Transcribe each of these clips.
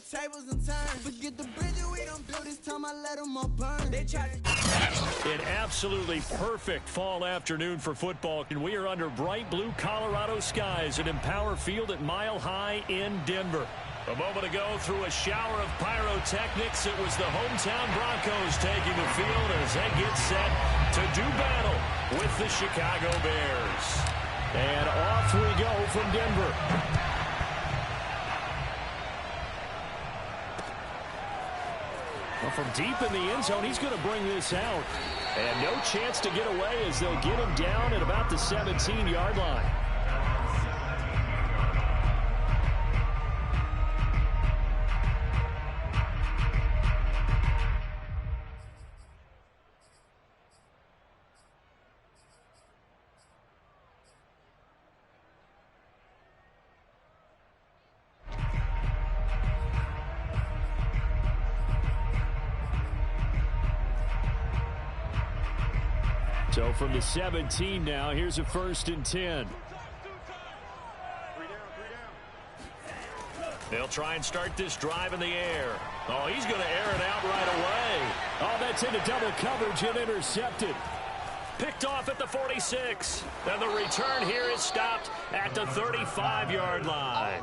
tables and turn. Forget the bridges we don't build this time, I let them all burn. They try to... An absolutely perfect fall afternoon for football, and we are under bright blue Colorado skies at Empower Field at Mile High in Denver. A moment ago, through a shower of pyrotechnics, it was the hometown Broncos taking the field as they get set to do battle with the Chicago Bears. And off we go from Denver. Well, from deep in the end zone, he's going to bring this out. And no chance to get away as they'll get him down at about the 17-yard line. So from the 17 now, here's a 1st and 10. They'll try and start this drive in the air. Oh, he's going to air it out right away. Oh, that's into double coverage and intercepted. Picked off at the 46. And the return here is stopped at the 35-yard line.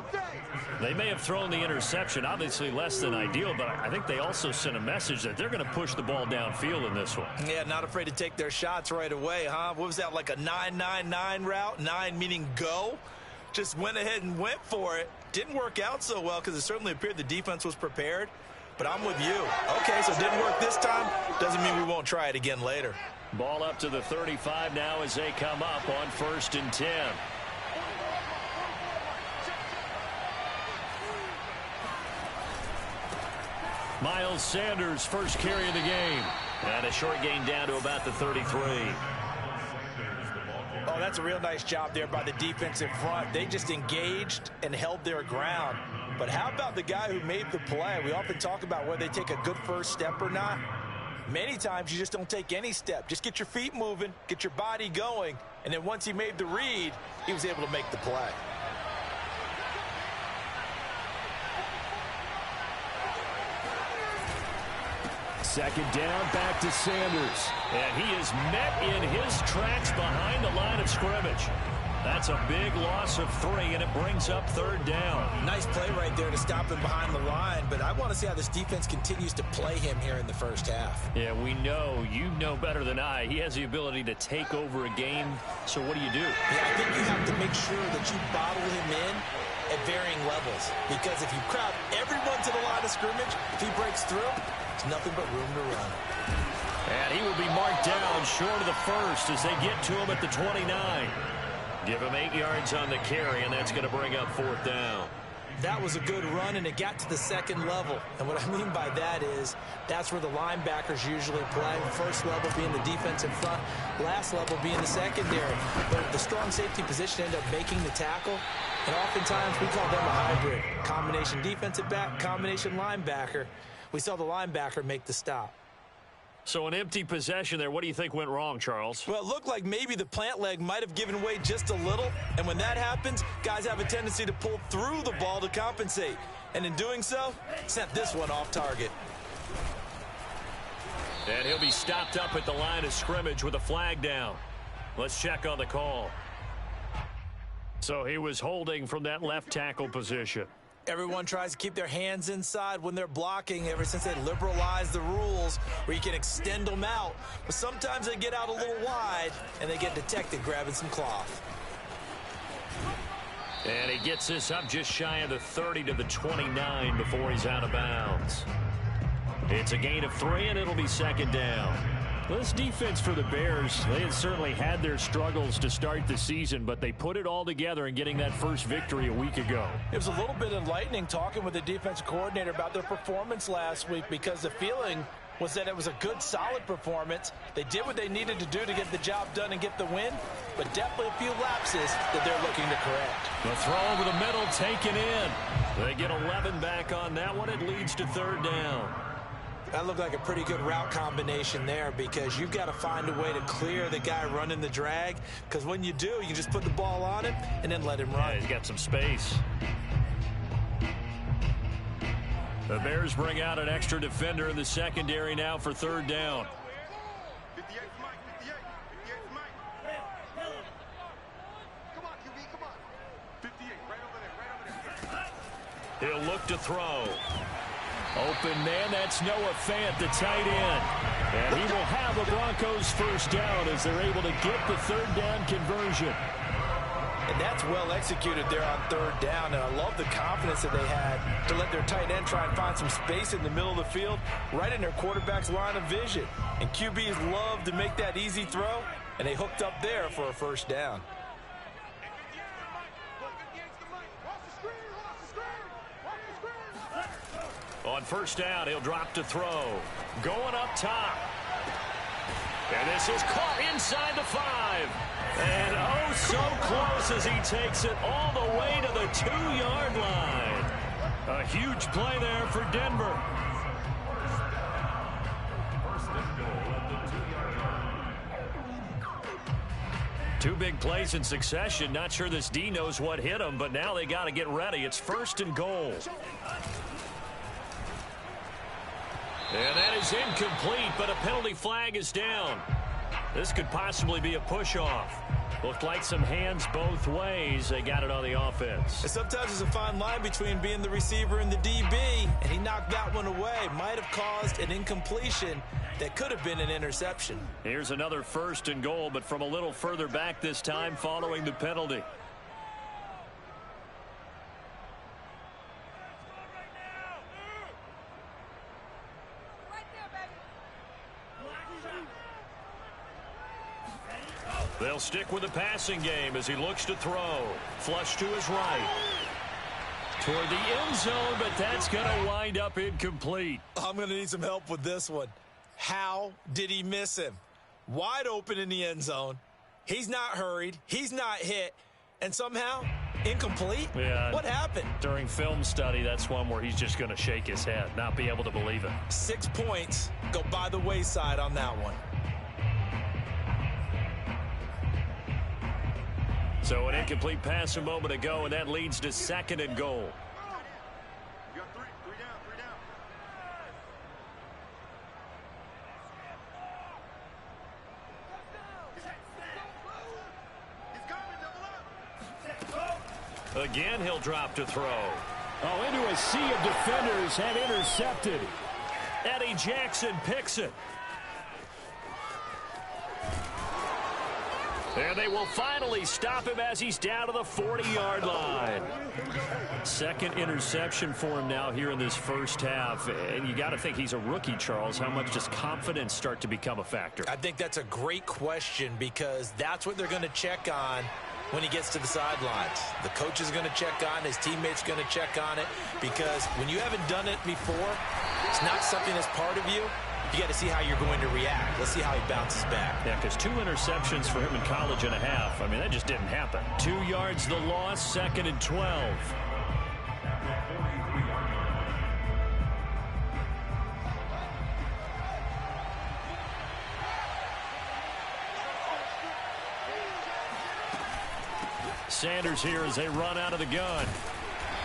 They may have thrown the interception, obviously less than ideal, but I think they also sent a message that they're going to push the ball downfield in this one. Yeah, not afraid to take their shots right away, huh? What was that, like a 9-9-9 route? 9 meaning go? Just went ahead and went for it. Didn't work out so well because it certainly appeared the defense was prepared. But I'm with you. Okay, so it didn't work this time. Doesn't mean we won't try it again later. Ball up to the 35 now as they come up on 1st and 10. Miles Sanders, first carry of the game. And a short gain down to about the 33. Oh, that's a real nice job there by the defensive front. They just engaged and held their ground. But how about the guy who made the play? We often talk about whether they take a good first step or not. Many times you just don't take any step. Just get your feet moving, get your body going, and then once he made the read, he was able to make the play. Second down, back to Sanders. And he is met in his tracks behind the line of scrimmage. That's a big loss of 3, and it brings up 3rd down. Nice play right there to stop him behind the line, but I want to see how this defense continues to play him here in the first half. Yeah, we know, you know better than I, he has the ability to take over a game, so what do you do? Yeah, I think you have to make sure that you bottle him in at varying levels, because if you crowd everyone to the line of scrimmage, if he breaks through, there's nothing but room to run. And he will be marked down short of the 1st as they get to him at the 29. Give him 8 yards on the carry, and that's going to bring up 4th down. That was a good run, and it got to the 2nd level. And what I mean by that is that's where the linebackers usually play. First level being the defensive front, last level being the secondary. But the strong safety position ended up making the tackle, and oftentimes we call them a hybrid. Combination defensive back, combination linebacker. We saw the linebacker make the stop. So an empty possession there. What do you think went wrong, Charles? Well, it looked like maybe the plant leg might have given way just a little. And when that happens, guys have a tendency to pull through the ball to compensate. And in doing so, sent this one off target. And he'll be stopped up at the line of scrimmage with a flag down. Let's check on the call. So he was holding from that left tackle position. Everyone tries to keep their hands inside when they're blocking ever since they liberalized the rules where you can extend them out. But sometimes they get out a little wide and they get detected grabbing some cloth. And he gets this up just shy of the 30 to the 29 before he's out of bounds. It's a gain of 3, and it'll be 2nd down. Well, this defense for the Bears, they had certainly had their struggles to start the season, but they put it all together in getting that first victory a week ago. It was a little bit enlightening talking with the defensive coordinator about their performance last week, because the feeling was that it was a good, solid performance. They did what they needed to do to get the job done and get the win, but definitely a few lapses that they're looking to correct. The throw over the middle taken in. They get 11 back on that one. It leads to 3rd down. That looked like a pretty good route combination there, because you've got to find a way to clear the guy running the drag, because when you do, you just put the ball on him and then let him run. Yeah, he's got some space. The Bears bring out an extra defender in the secondary now for third down. 58 Mike, 58 Mike. Come on, QB, come on. 58, right over there. He'll look to throw. Open man, that's Noah Fant, the tight end. And he will have the Broncos first down as they're able to get the third down conversion. And that's well executed there on third down. And I love the confidence that they had to let their tight end try and find some space in the middle of the field, right in their quarterback's line of vision. And QBs love to make that easy throw, and they hooked up there for a first down. On first down, he'll drop to throw. Going up top. And this is caught inside the 5. And oh, so close as he takes it all the way to the 2-yard line. A huge play there for Denver. Two big plays in succession. Not sure this D knows what hit him, but now they got to get ready. It's first and goal. And that is incomplete, but a penalty flag is down. This could possibly be a push-off. Looked like some hands both ways. They got it on the offense. And sometimes there's a fine line between being the receiver and the DB, and he knocked that one away. Might have caused an incompletion that could have been an interception. Here's another first and goal, but from a little further back this time following the penalty. They'll stick with the passing game as he looks to throw. Flush to his right. Toward the end zone, but that's going to wind up incomplete. I'm going to need some help with this one. How did he miss him? Wide open in the end zone. He's not hurried. He's not hit. And somehow, incomplete? Yeah. What happened? During film study, that's one where he's just going to shake his head, not be able to believe it. 6 points go by the wayside on that one. So an incomplete pass a moment ago, and that leads to second and goal. You got three down. He's coming, double up. Again, he'll drop to throw. Oh, into a sea of defenders and intercepted. Eddie Jackson picks it. And they will finally stop him as he's down to the 40-yard line. Second interception for him now here in this first half. And you got to think he's a rookie, Charles. How much does confidence start to become a factor? I think that's a great question because that's what they're going to check on when he gets to the sidelines. The coach is going to check on, his teammates going to check on it, because when you haven't done it before, it's not something that's part of you. You got to see how you're going to react. Let's see how he bounces back. Yeah, because 2 interceptions for him in college and a half. I mean, that just didn't happen. 2 yards the loss, second and 12. Sanders here as they run out of the gun.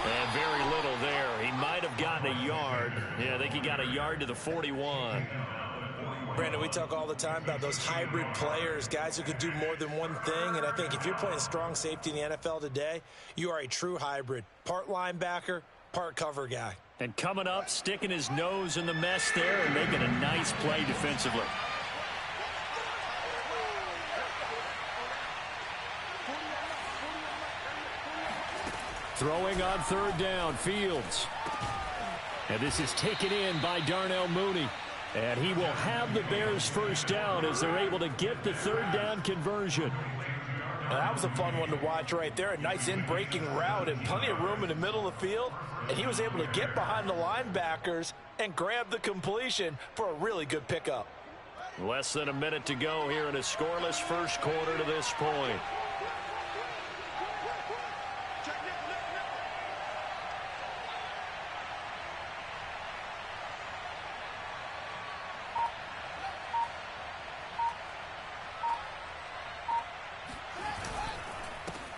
And very little there. He might have gotten a yard. Yeah, I think he got a yard to the 41. Brandon, we talk all the time about those hybrid players, guys who could do more than one thing. And I think if you're playing strong safety in the NFL today, you are a true hybrid. Part linebacker, part cover guy. And coming up, sticking his nose in the mess there and making a nice play defensively. Throwing on third down, Fields. And this is taken in by Darnell Mooney. And he will have the Bears first down as they're able to get the third down conversion. Now, that was a fun one to watch right there. A nice in-breaking route and plenty of room in the middle of the field. And he was able to get behind the linebackers and grab the completion for a really good pickup. Less than a minute to go here in a scoreless first quarter to this point.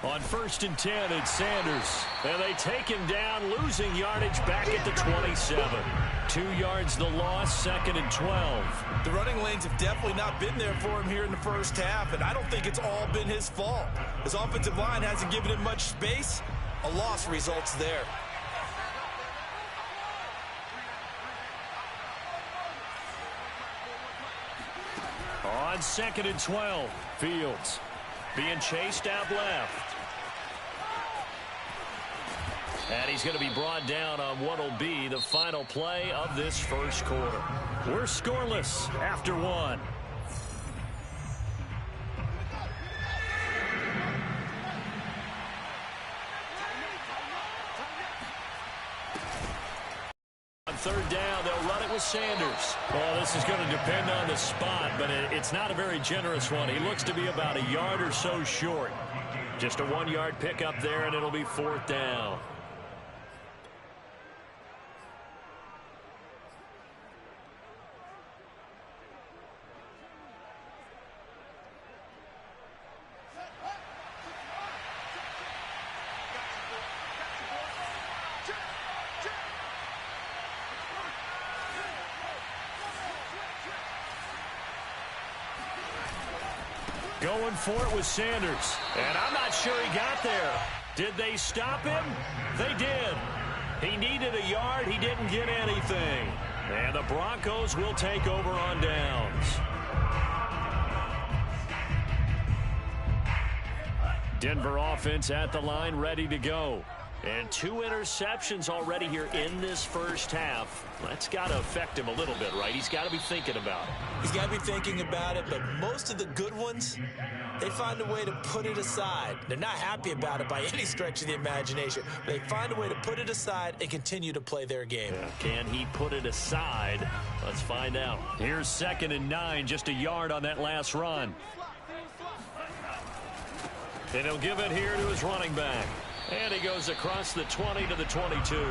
On 1st and 10, it's Sanders. And they take him down, losing yardage back at the 27. 2 yards the loss, 2nd and 12. The running lanes have definitely not been there for him here in the first half, and I don't think it's all been his fault. His offensive line hasn't given him much space. A loss results there. On 2nd and 12, Fields being chased out left. And he's going to be brought down on what will be the final play of this first quarter. We're scoreless after 1. On 3rd down, they'll run it with Sanders. Well, this is going to depend on the spot, but it's not a very generous one. He looks to be about a yard or so short. Just a 1-yard pickup there, and it'll be 4th down. Going for it with Sanders. And I'm not sure he got there. Did they stop him? They did. He needed a yard. He didn't get anything. And the Broncos will take over on downs. Denver offense at the line, ready to go. And 2 interceptions already here in this first half. That's got to affect him a little bit, right? He's got to be thinking about it. He's got to be thinking about it, but most of the good ones, they find a way to put it aside. They're not happy about it by any stretch of the imagination. They find a way to put it aside and continue to play their game. Yeah, can he put it aside? Let's find out. Here's 2nd and 9, just a yard on that last run. And he'll give it here to his running back. And he goes across the 20 to the 22.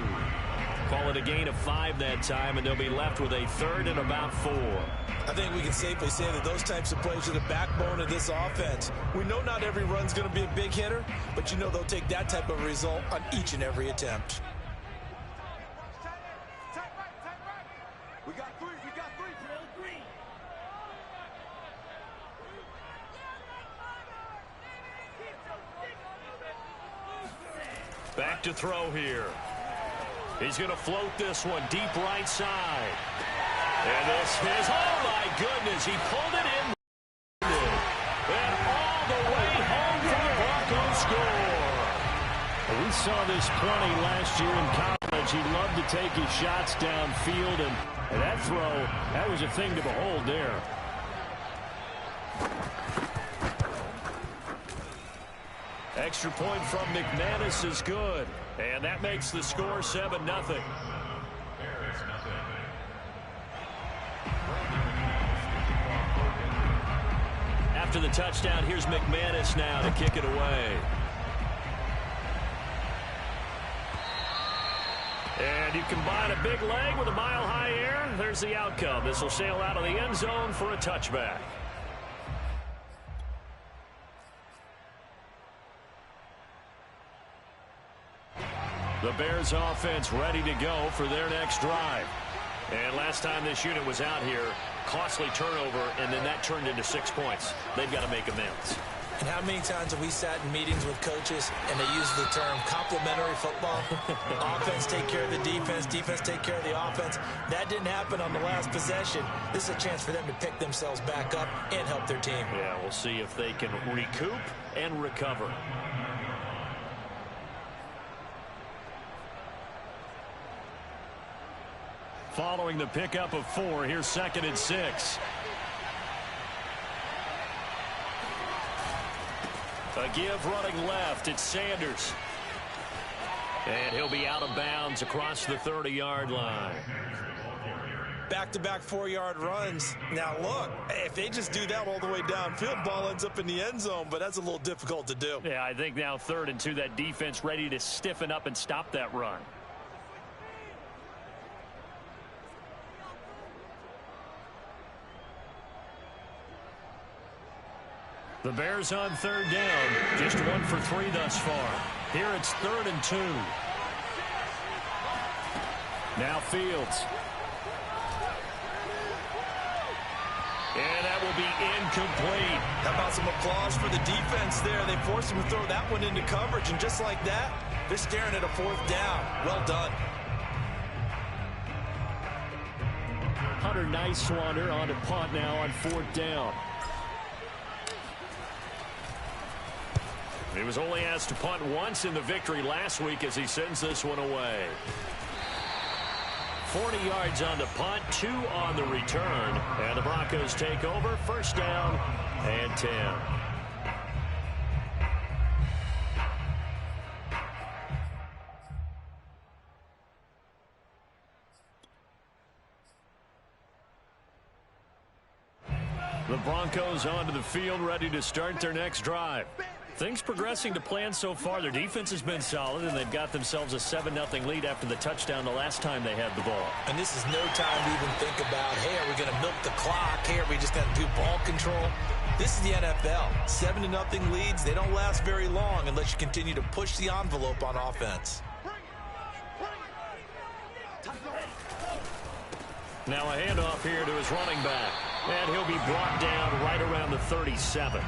Call it a gain of 5 that time, and they'll be left with a 3rd and about 4. I think we can safely say that those types of plays are the backbone of this offense. We know not every run's going to be a big hitter, but you know they'll take that type of result on each and every attempt. We got 3. We got 3. Back to throw here. He's going to float this one deep right side. And this is, oh my goodness, he pulled it in. And all the way home for the Broncos score. We saw this plenty last year in college. He loved to take his shots downfield, and that throw, that was a thing to behold there. Extra point from McManus is good. And that makes the score 7-0. After the touchdown, here's McManus now to kick it away. And you combine a big leg with a mile-high air. There's the outcome. This will sail out of the end zone for a touchback. The Bears offense ready to go for their next drive. And last time this unit was out here, costly turnover, and then that turned into 6 points. They've got to make amends. And how many times have we sat in meetings with coaches and they use the term complementary football? Offense take care of the defense, defense take care of the offense. That didn't happen on the last possession. This is a chance for them to pick themselves back up and help their team. Yeah, we'll see if they can recoup and recover. Following the pickup of 4, here's 2nd and 6. A give running left. It's Sanders. And he'll be out of bounds across the 30-yard line. Back-to-back 4-yard runs. Now, look, if they just do that all the way downfield, ball ends up in the end zone, but that's a little difficult to do. Yeah, I think now 3rd and 2, that defense ready to stiffen up and stop that run. The Bears on third down. Just 1 for 3 thus far. Here it's 3rd and 2. Now Fields. And that will be incomplete. How about some applause for the defense there? They forced him to throw that one into coverage, and just like that, they're staring at a 4th down. Well done. Hunter Nicewander on to punt now on 4th down. He was only asked to punt once in the victory last week as he sends this one away. 40 yards on the punt, 2 on the return. And the Broncos take over, 1st down and 10. The Broncos onto the field, ready to start their next drive. Things progressing to plan so far. Their defense has been solid, and they've got themselves a 7-0 lead after the touchdown the last time they had the ball. And this is no time to even think about, hey, are we going to milk the clock? Hey, are we just going to do ball control? This is the NFL. 7-0 leads, they don't last very long unless you continue to push the envelope on offense. Now a handoff here to his running back. And he'll be brought down right around the 37.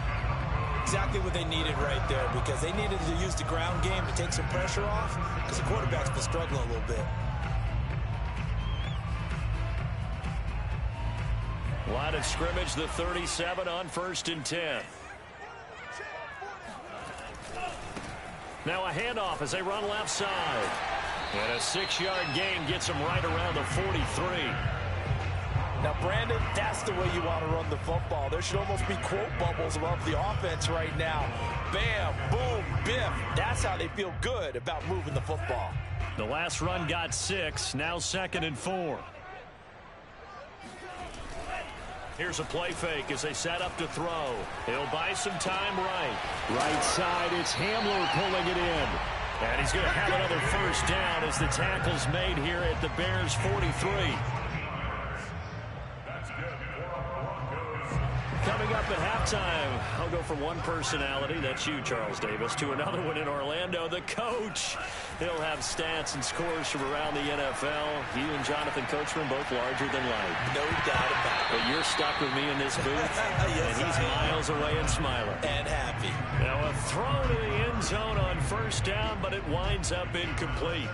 Exactly what they needed right there, because they needed to use the ground game to take some pressure off, because the quarterback's been struggling a little bit. Line of scrimmage, the 37 on 1st and 10. Now a handoff as they run left side. And a 6-yard gain gets them right around the 43. Now, Brandon, that's the way you want to run the football. There should almost be quote bubbles above the offense right now. Bam, boom, biff. That's how they feel good about moving the football. The last run got 6. Now 2nd and 4. Here's a play fake as they set up to throw. He'll buy some time right. Right side, it's Hamler pulling it in. And he's going to have another 1st down as the tackle's made here at the Bears' 43. Coming up at halftime, I'll go from one personality, that's you, Charles Davis, to another one in Orlando, the coach. He'll have stats and scores from around the NFL. You and Jonathan Coachman both larger than life. No doubt about it. But you're stuck with me in this booth, yes, and he's miles away and smiling. And happy. Now a throw to the end zone on 1st down, but it winds up incomplete.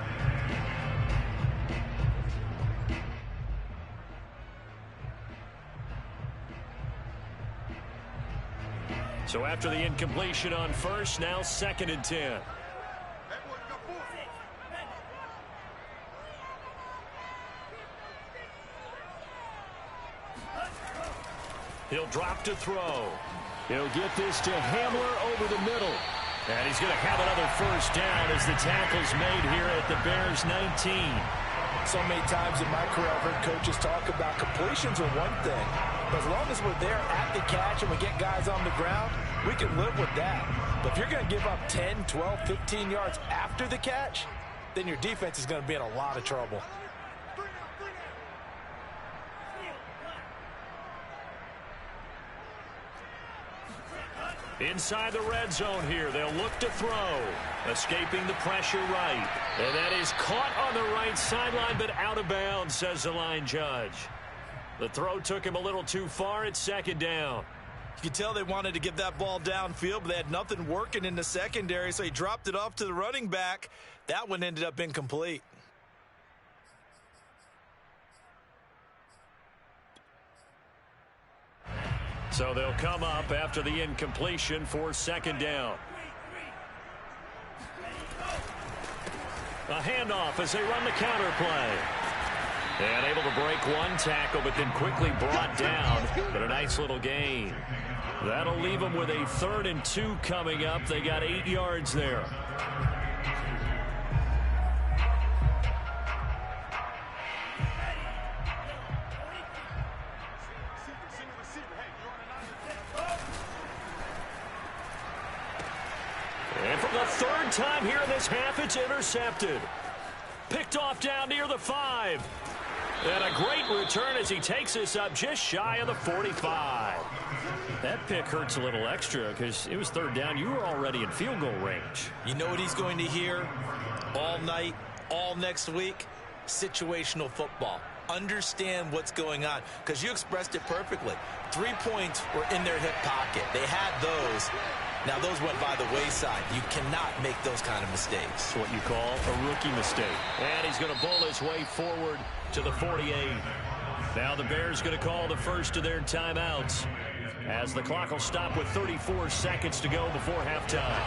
So after the incompletion on 1st, now 2nd and 10. He'll drop to throw. He'll get this to Hamler over the middle. And he's going to have another 1st down as the tackle's made here at the Bears' 19. So many times in my career, I've heard coaches talk about completions are one thing. But as long as we're there at the catch and we get guys on the ground, we can live with that. But if you're going to give up 10, 12, 15 yards after the catch, then your defense is going to be in a lot of trouble. Inside the red zone here, they'll look to throw. Escaping the pressure right. And that is caught on the right sideline, but out of bounds, says the line judge. The throw took him a little too far. It's 2nd down. You could tell they wanted to get that ball downfield, but they had nothing working in the secondary, so he dropped it off to the running back. That one ended up incomplete. So they'll come up after the incompletion for 2nd down. A handoff as they run the counter play. And able to break one tackle, but then quickly brought down. But a nice little gain. That'll leave them with a 3rd and 2 coming up. They got 8 yards there. And for the 3rd time here in this half, it's intercepted. Picked off down near the 5. And a great return as he takes this up just shy of the 45. That pick hurts a little extra because it was third down. You were already in field goal range. You know what he's going to hear all night, all next week? Situational football. Understand what's going on, because you expressed it perfectly. 3 points were in their hip pocket. They had those. Now, those went by the wayside. You cannot make those kind of mistakes. It's what you call a rookie mistake. And he's going to bowl his way forward to the 48. Now the Bears going to call the first of their timeouts, as the clock will stop with 34 seconds to go before halftime.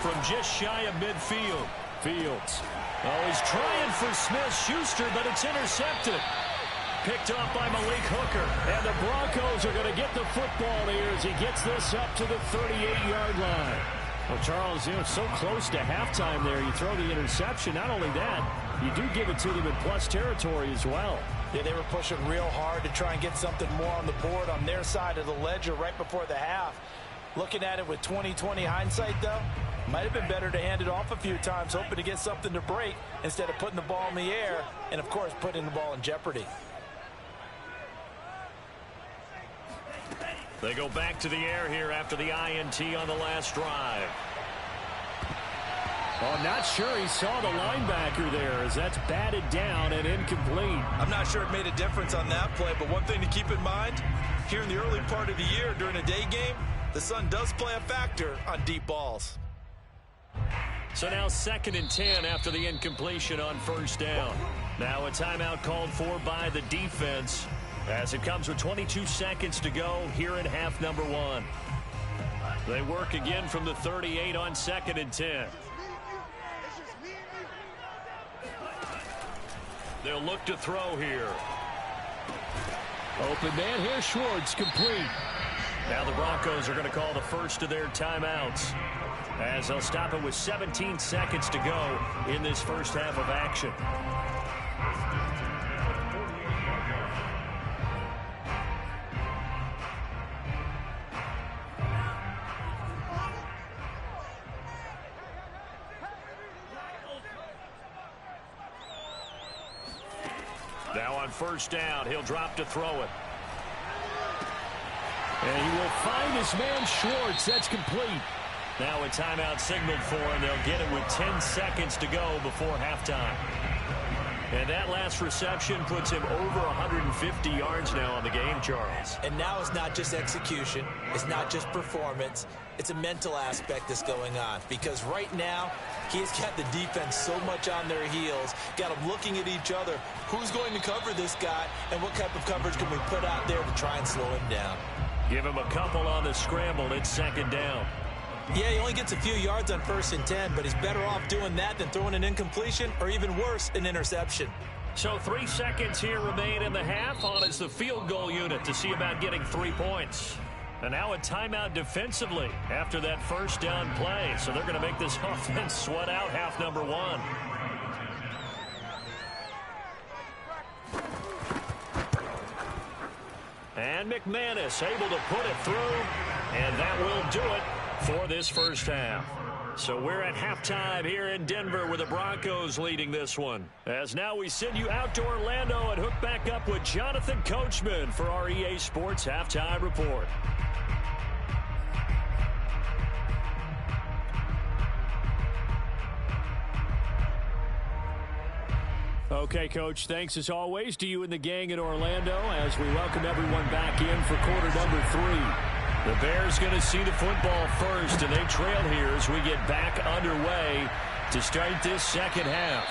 From just shy of midfield, Fields. Oh, he's trying for Smith-Schuster, but it's intercepted. Picked off by Malik Hooker. And the Broncos are going to get the football here as he gets this up to the 38-yard line. Well, Charles, so close to halftime there. You throw the interception. Not only that, you do give it to them in plus territory as well. Yeah, they were pushing real hard to try and get something more on the board on their side of the ledger right before the half. Looking at it with 20/20 hindsight, though, might have been better to hand it off a few times, hoping to get something to break instead of putting the ball in the air and, of course, putting the ball in jeopardy. They go back to the air here after the INT on the last drive. Oh, I'm not sure he saw the linebacker there, as that's batted down and incomplete. I'm not sure it made a difference on that play, but one thing to keep in mind, here in the early part of the year during a day game, the sun does play a factor on deep balls. So now 2nd and 10 after the incompletion on first down. Now a timeout called for by the defense, as it comes with 22 seconds to go here in half number 1. They work again from the 38 on 2nd and 10. They'll look to throw here. Open man here, Schwartz, complete. Now the Broncos are going to call the first of their timeouts, as they'll stop it with 17 seconds to go in this first half of action. Now on first down, he'll drop to throw it. And he will find his man Schwartz. That's complete. Now a timeout signaled for, and they'll get it with 10 seconds to go before halftime. And that last reception puts him over 150 yards now on the game, Charles. And now it's not just execution. It's not just performance. It's a mental aspect that's going on. Because right now, he's got the defense so much on their heels, got them looking at each other. Who's going to cover this guy, and what type of coverage can we put out there to try and slow him down? Give him a couple on the scramble. It's 2nd down. Yeah, he only gets a few yards on 1st and 10, but he's better off doing that than throwing an incompletion, or even worse, an interception. So 3 seconds here remain in the half. On is the field goal unit to see about getting 3 points. And now a timeout defensively after that first down play. So they're going to make this offense sweat out half number 1. And McManus able to put it through, and that will do it for this first half. So we're at halftime here in Denver with the Broncos leading this one. As now we send you out to Orlando and hook back up with Jonathan Coachman for our EA Sports Halftime Report. Okay, Coach, thanks as always to you and the gang in Orlando as we welcome everyone back in for quarter number 3. The Bears going to see the football first, and they trail here as we get back underway to start this second half.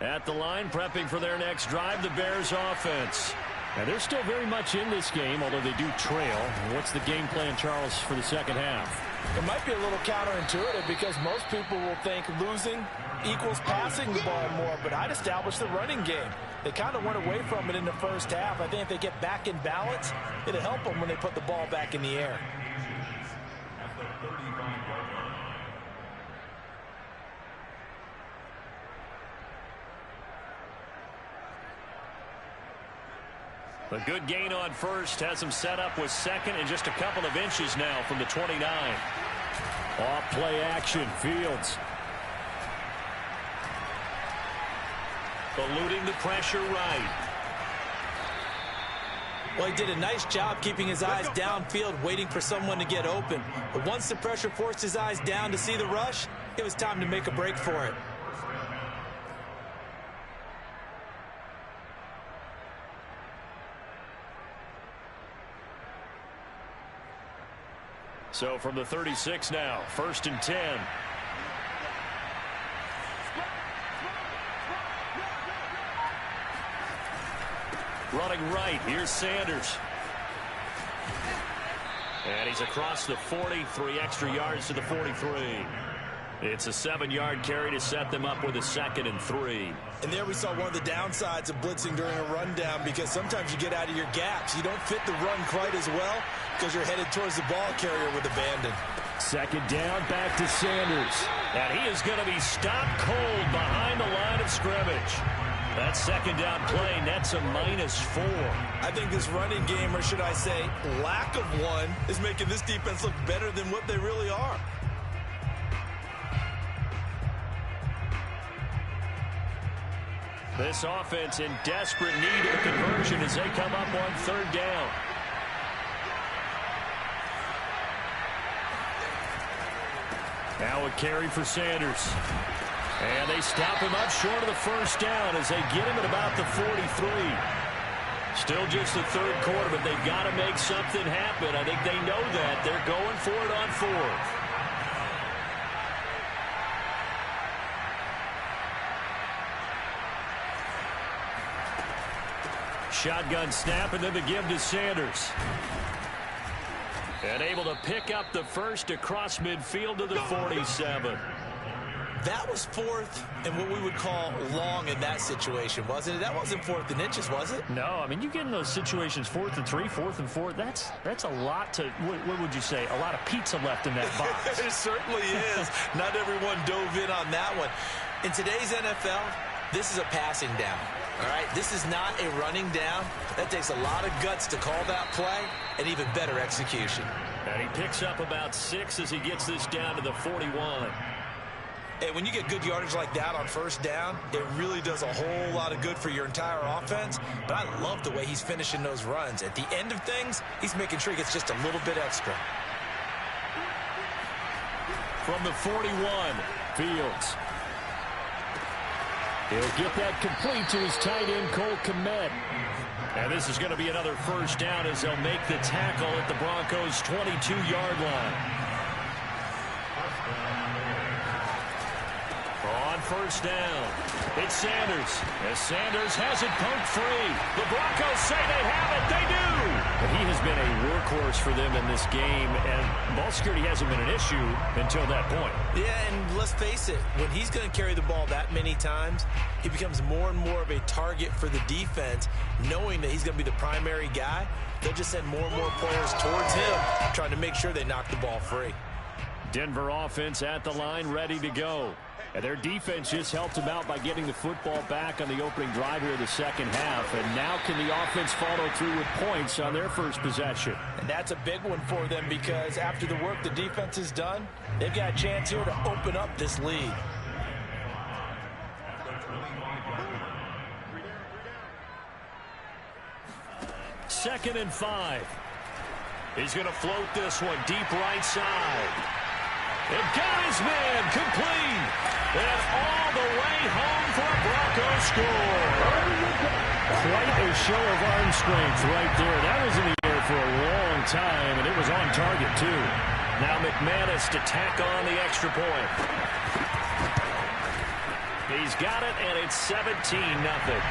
At the line, prepping for their next drive, the Bears offense. Now, they're still very much in this game, although they do trail. What's the game plan, Charles, for the second half? It might be a little counterintuitive because most people will think losing equals passing the ball more, but I'd establish the running game. They kind of went away from it in the first half. I think if they get back in balance, it'll help them when they put the ball back in the air. A good gain on first. Has him set up with second and just a couple of inches now from the 29. Off play action. Fields. Eluding the pressure right. Well, he did a nice job keeping his eyes downfield, waiting for someone to get open. But once the pressure forced his eyes down to see the rush, it was time to make a break for it. So from the 36 now, 1st and 10. Running right, here's Sanders. And he's across the 40, 3 extra yards to the 43. It's a 7-yard carry to set them up with a 2nd and 3. And there we saw one of the downsides of blitzing during a rundown, because sometimes you get out of your gaps. You don't fit the run quite as well because you're headed towards the ball carrier with abandon. 2nd down, back to Sanders. And he is going to be stopped cold behind the line of scrimmage. That 2nd down play nets a -4. I think this running game, or should I say lack of one, is making this defense look better than what they really are. This offense in desperate need of a conversion as they come up on 3rd down. Now a carry for Sanders. And they stop him up short of the 1st down as they get him at about the 43. Still just the 3rd quarter, but they've got to make something happen. I think they know that. They're going for it on 4th. Shotgun snap, and then the give to Sanders. And able to pick up the 1st across midfield to the 47. That was 4th and what we would call long in that situation, wasn't it? That wasn't 4th and inches, was it? No, I mean, you get in those situations 4th and 3, 4th and 4. That's a lot to, what would you say, a lot of pizza left in that box. It certainly is. Not everyone dove in on that one. In today's NFL, this is a passing down. All right, this is not a running down. That takes a lot of guts to call that play, and even better execution. And he picks up about 6 as he gets this down to the 41. And when you get good yardage like that on 1st down, it really does a whole lot of good for your entire offense. But I love the way he's finishing those runs. At the end of things, he's making sure he gets just a little bit extra. From the 41, Fields. He'll get that complete to his tight end, Cole Kmet. And this is going to be another 1st down as they'll make the tackle at the Broncos' 22-yard line. On 1st down, it's Sanders. As Sanders has it poked free. The Broncos say they have it. They do. But he has been a workhorse for them in this game, and ball security hasn't been an issue until that point. Yeah, and let's face it, when he's going to carry the ball that many times, he becomes more and more of a target for the defense, knowing that he's going to be the primary guy. They'll just send more and more players towards him, trying to make sure they knock the ball free. Denver offense at the line, ready to go. And their defense just helped them out by getting the football back on the opening drive here of the 2nd half. And now can the offense follow through with points on their 1st possession? And that's a big one for them, because after the work the defense has done, they've got a chance here to open up this lead. Second and 5. He's going to float this one deep right side. And got his man complete. And all the way home for a Broncos score. Quite a show of arm strength right there. That was in the air for a long time, and it was on target, too. Now McManus to tack on the extra point. He's got it, and it's 17-0.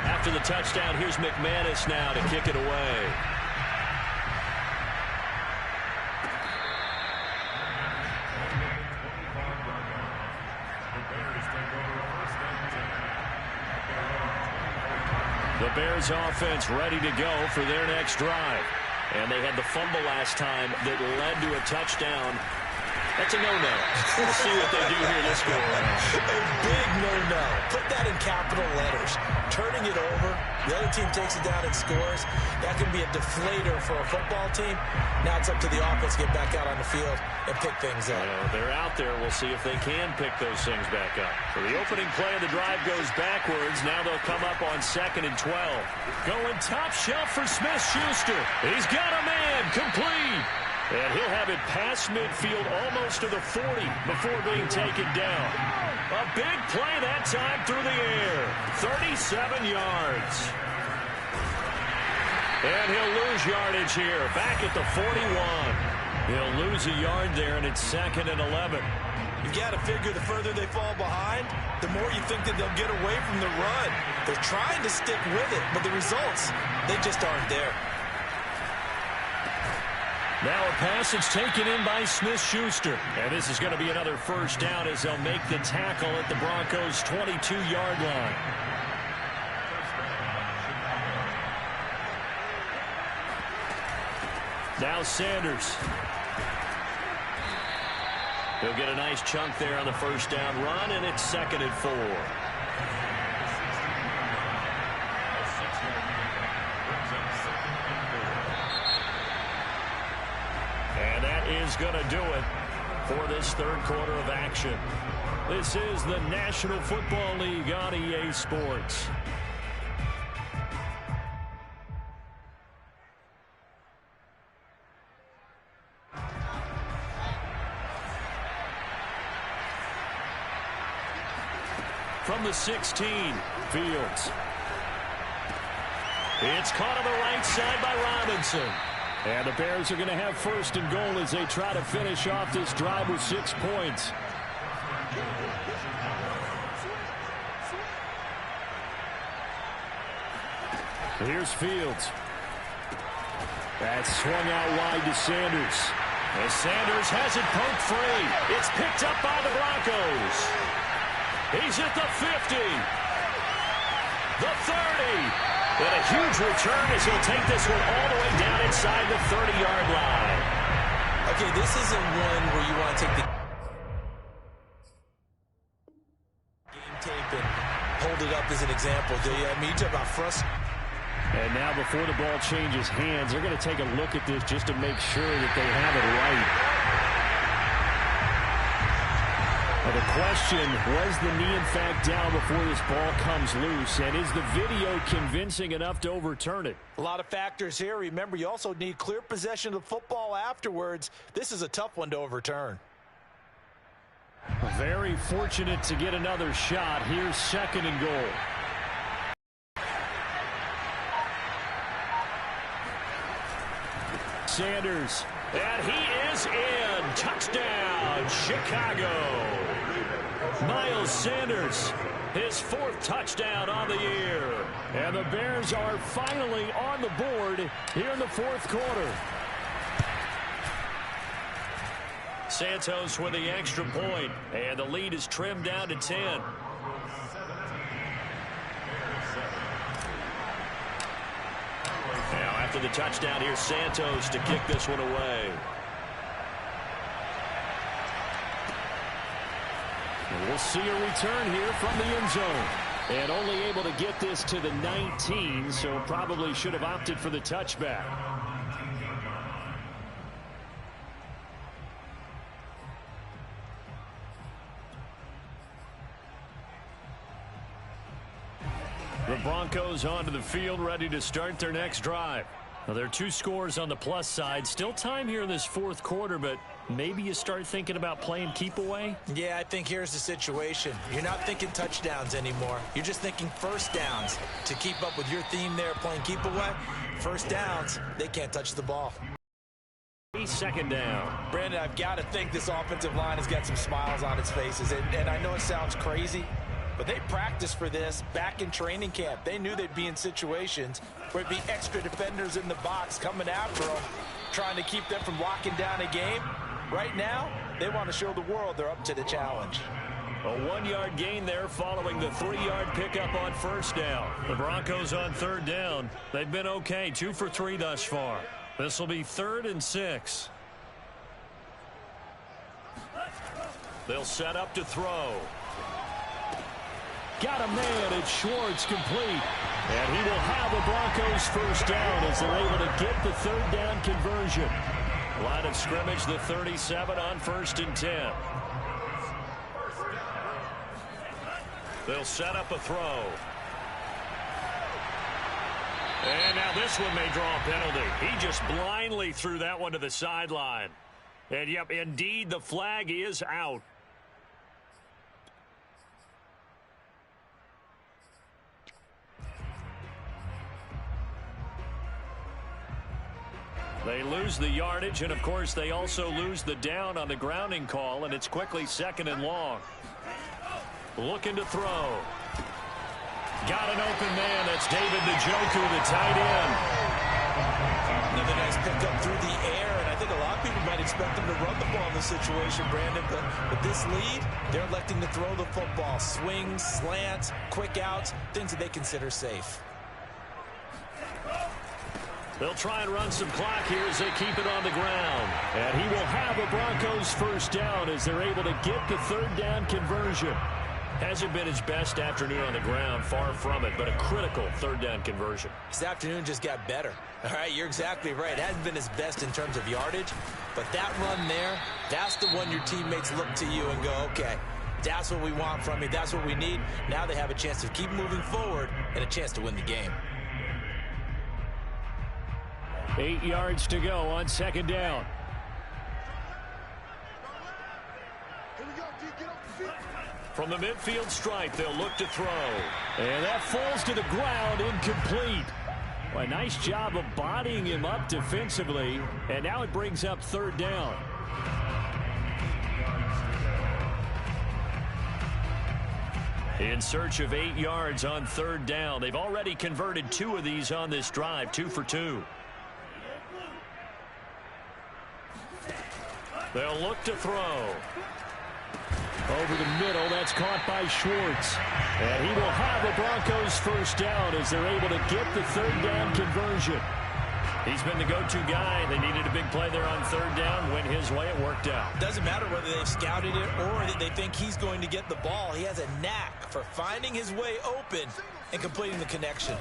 After the touchdown, here's McManus now to kick it away. The Bears offense ready to go for their next drive. And they had the fumble last time that led to a touchdown That's a no-no. We'll see what they do here this go around. A big no-no. Put that in capital letters. Turning it over, the other team takes it down and scores. That can be a deflator for a football team. Now it's up to the offense to get back out on the field and pick things up. They're out there. We'll see if they can pick those things back up. So the opening play of the drive goes backwards. Now they'll come up on 2nd and 12. Going top shelf for Smith-Schuster. He's got a man. Complete. And he'll have it past midfield almost to the 40 before being taken down. A big play that time through the air. 37 yards. And he'll lose yardage here. Back at the 41. He'll lose a yard there, and it's 2nd and 11. You got to figure the further they fall behind, the more you think that they'll get away from the run. They're trying to stick with it, but the results, they just aren't there. Now a passage taken in by Smith-Schuster. And this is going to be another first down as they'll make the tackle at the Broncos' 22-yard line. Now Sanders. He'll get a nice chunk there on the first down run, and it's 2nd and 4. And that is going to do it for this third quarter of action. This is the National Football League on EA Sports. From the 16, Fields. It's caught on the right side by Robinson. And the Bears are going to have 1st and goal as they try to finish off this drive with 6 points. Here's Fields. That's swung out wide to Sanders. As Sanders has it poked free. It's picked up by the Broncos. He's at the 50. The 30. And a huge return as he'll take this one all the way down inside the 30-yard line. Okay, this isn't one where you want to take the game tape and hold it up as an example, do you? I mean, you talk about frustration. And now before the ball changes hands, they're going to take a look at this just to make sure that they have it right. Well, the question, was the knee in fact down before this ball comes loose? And is the video convincing enough to overturn it? A lot of factors here. Remember, you also need clear possession of the football afterwards. This is a tough one to overturn. Very fortunate to get another shot. Here's 2nd and goal. Sanders, and he is in. Touchdown, Chicago. Miles Sanders, his 4th touchdown on the year. And the Bears are finally on the board here in the 4th quarter. Santos with the extra point, and the lead is trimmed down to 10. Now after the touchdown, here's Santos to kick this one away. And we'll see a return here from the end zone. And only able to get this to the 19, so probably should have opted for the touchback. The Broncos onto the field, ready to start their next drive. Now, there are 2 scores on the plus side. Still time here in this 4th quarter, but maybe you start thinking about playing keep away? Yeah, I think here's the situation. You're not thinking touchdowns anymore. You're just thinking first downs. To keep up with your theme there, playing keep away, first downs, they can't touch the ball. 2nd down. Brandon, I've got to think this offensive line has got some smiles on its faces. And I know it sounds crazy, but they practiced for this back in training camp. They knew they'd be in situations where it'd be extra defenders in the box coming after them, trying to keep them from locking down a game. Right now, they want to show the world they're up to the challenge. A 1-yard gain there following the 3-yard pickup on 1st down. The Broncos on 3rd down. They've been okay, 2 for 3 thus far. This will be 3rd and 6. They'll set up to throw. Got a man at Schwartz, complete. And he will have a Broncos first down as they're able to get the third down conversion. Line of scrimmage, the 37 on 1st and 10. They'll set up a throw. And now this one may draw a penalty. He just blindly threw that one to the sideline. And, yep, indeed, the flag is out. They lose the yardage, and, of course, they also lose the down on the grounding call, and it's quickly 2nd and long. Looking to throw. Got an open man. That's David Njoku, the tight end. Another nice pickup through the air, and I think a lot of people might expect him to run the ball in this situation, Brandon, but with this lead, they're electing to throw the football. Swings, slants, quick outs, things that they consider safe. They'll try and run some clock here as they keep it on the ground. And he will have a Broncos first down as they're able to get the third down conversion. Hasn't been his best afternoon on the ground, far from it, but a critical third down conversion. This afternoon just got better. All right, you're exactly right. It hasn't been his best in terms of yardage, but that run there, that's the one your teammates look to you and go, okay, that's what we want from you. That's what we need. Now they have a chance to keep moving forward and a chance to win the game. 8 yards to go on 2nd down. From the midfield stripe, they'll look to throw. And that falls to the ground, incomplete. Well, a nice job of bodying him up defensively. And now it brings up 3rd down. In search of 8 yards on 3rd down. They've already converted 2 of these on this drive, 2 for 2. They'll look to throw. Over the middle, that's caught by Schwartz. And he will have a Broncos first down as they're able to get the third down conversion. He's been the go-to guy. They needed a big play there on 3rd down. Went his way, it worked out. Doesn't matter whether they've scouted it or that they think he's going to get the ball. He has a knack for finding his way open and completing the connection.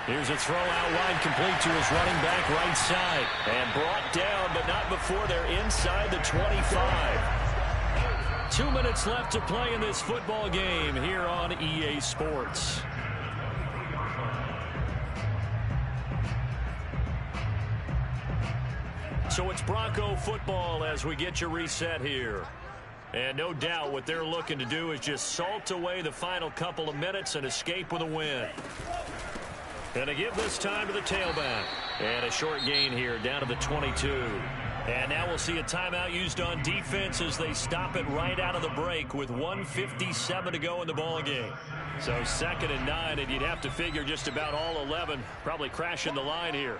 Here's a throw out wide, complete to his running back right side. And brought down, but not before they're inside the 25. 2 minutes left to play in this football game here on EA Sports. So it's Bronco football as we get you reset here. And no doubt what they're looking to do is just salt away the final couple of minutes and escape with a win. And to give this time to the tailback. And a short gain here down to the 22. And now we'll see a timeout used on defense as they stop it right out of the break with 1:57 to go in the ball game. So 2nd and 9, and you'd have to figure just about all 11 probably crashing the line here.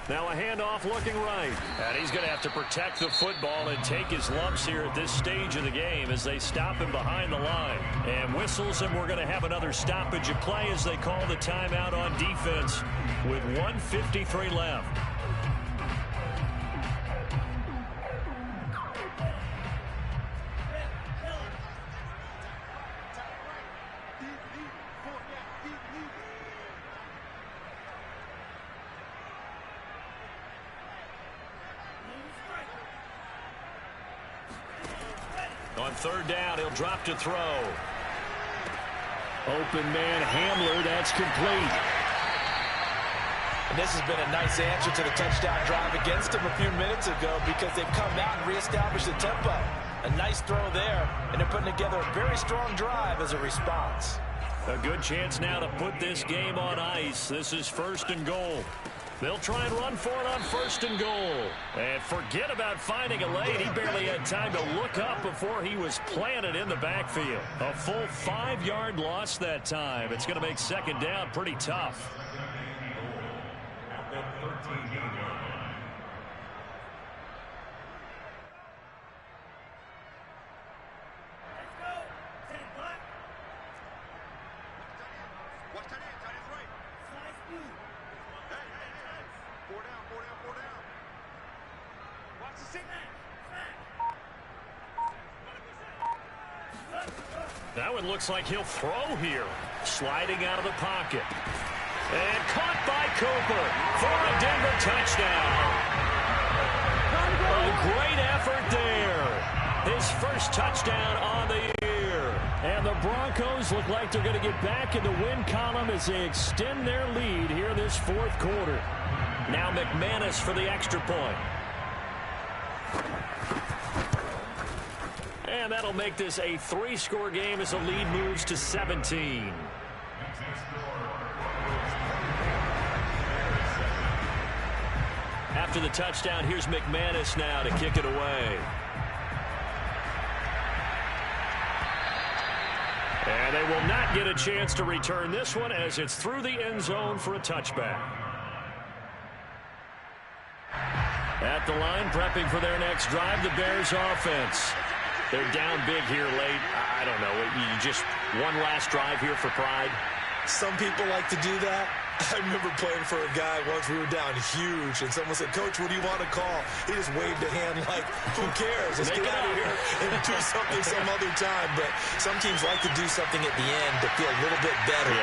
Now a handoff looking right. And he's going to have to protect the football and take his lumps here at this stage of the game as they stop him behind the line. And whistles, and we're going to have another stoppage of play as they call the timeout on defense with 1:53 left. On 3rd down, he'll drop to throw. Open man, Hamler, that's complete. And this has been a nice answer to the touchdown drive against them a few minutes ago because they've come out and reestablished the tempo. A nice throw there, and they're putting together a very strong drive as a response. A good chance now to put this game on ice. This is 1st and goal. They'll try and run for it on 1st and goal. And forget about finding a lane. He barely had time to look up before he was planted in the backfield. A full 5-yard loss that time. It's going to make 2nd down pretty tough. That one looks like he'll throw here. Sliding out of the pocket. And caught by Cooper for a Denver touchdown. A great effort there. His first touchdown on the year. And the Broncos look like they're going to get back in the win column as they extend their lead here this fourth quarter. Now McManus for the extra point. And that'll make this a 3-score game as the lead moves to 17. After the touchdown, here's McManus now to kick it away. And they will not get a chance to return this one as it's through the end zone for a touchback. At the line, prepping for their next drive, the Bears offense. They're down big here late. I don't know. You just one last drive here for pride. Some people like to do that. I remember playing for a guy once. We were down huge, and someone said, "Coach, what do you want to call?" He just waved a hand like, "Who cares? Let's get out of here and do something some other time." But some teams like to do something at the end to feel a little bit better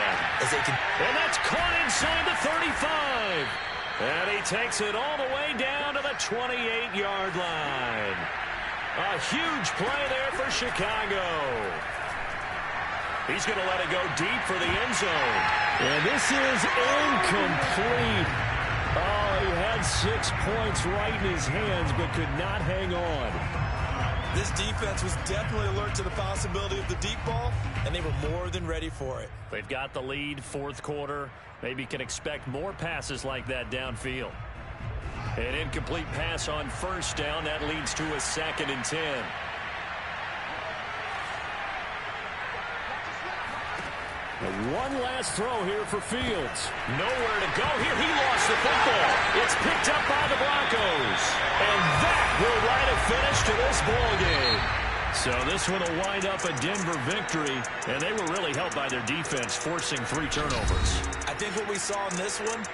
as they can. And that's caught inside the 35. And he takes it all the way down to the 28-yard line. A huge play there for Chicago. He's going to let it go deep for the end zone. And this is incomplete. Oh, he had 6 points right in his hands but could not hang on. This defense was definitely alert to the possibility of the deep ball, and they were more than ready for it. They've got the lead, fourth quarter. Maybe can expect more passes like that downfield. An incomplete pass on first down. That leads to a 2nd and 10. One last throw here for Fields. Nowhere to go here. He lost the football. It's picked up by the Broncos. And that will write a finish to this ball game. So this one will wind up a Denver victory. And they were really helped by their defense, forcing 3 turnovers. I think what we saw in this one,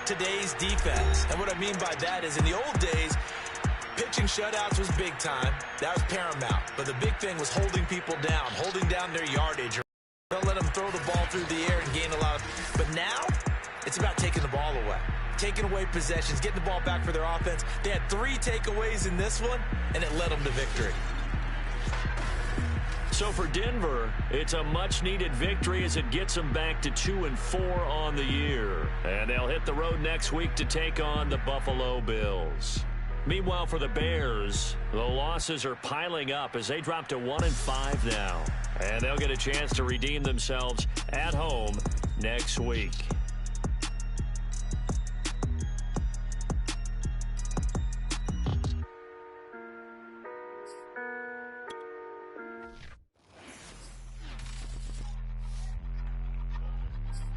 today's defense. And what I mean by that is in the old days, pitching shutouts was big time. That was paramount. But the big thing was holding people down, holding down their yardage. Don't let them throw the ball through the air and gain a lot of. But now, it's about taking the ball away. Taking away possessions, getting the ball back for their offense. They had 3 takeaways in this one, and it led them to victory. So for Denver, it's a much-needed victory as it gets them back to 2-4 on the year. And they'll hit the road next week to take on the Buffalo Bills. Meanwhile, for the Bears, the losses are piling up as they drop to 1-5 now. And they'll get a chance to redeem themselves at home next week.